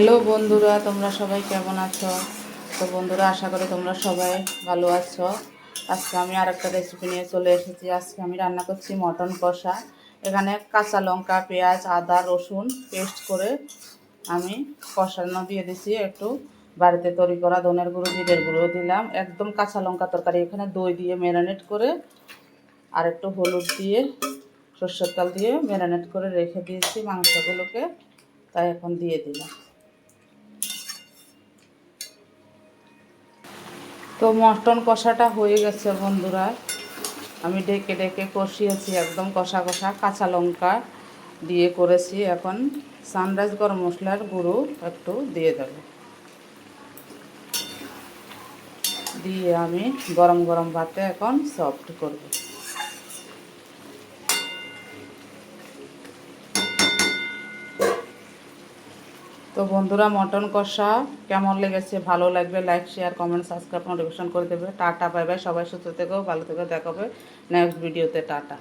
Hello বন্ধুরা, তোমরা সবাই কেমন আছো? তো বন্ধুরা, আশা করি তোমরা সবাই ভালো আছো। আজকে আমি আরেকটা রেসিপি নিয়ে চলে এসেছি। আজকে আমি রান্না করছি মটন কষা। এখানে কাঁচা লঙ্কা, পেঁয়াজ, আদা, রসুন পেস্ট করে আমি কষানো দিয়ে দিছি। একটু বাড়িতে তৈরি করা ধনের গুঁড়ো, জিরের গুঁড়ো দিলাম। একদম কাঁচা লঙ্কা তরকারি। এখানে দই দিয়ে ম্যারিনেট করে আর একটু হলুদ দিয়ে সর্ষের তেল দিয়ে ম্যারিনেট করে রেখে দিয়েছি মাংসগুলোকে। তাই এখন দিয়ে দিলাম। তো মটন কষাটা হয়ে গেছে বন্ধুরা। আমি ঢেকে ঢেকে কষিয়েছি, একদম কষা কষা কাঁচা লঙ্কা দিয়ে করেছি। এখন সানরাইজ গরম মশলার গুঁড়ো একটু দিয়ে দেব। দিয়ে আমি গরম গরম ভাতে এখন সফট করব। তো বন্ধুরা, মটন কষা কেমন লেগেছে? ভালো লাগলে like, share, comment, subscribe, notification করে দেবে। Tata, bye bye. সবাই সুস্থ থেকো, ভালো থেকো। দেখা হবে নেক্সট ভিডিওতে। টাটা।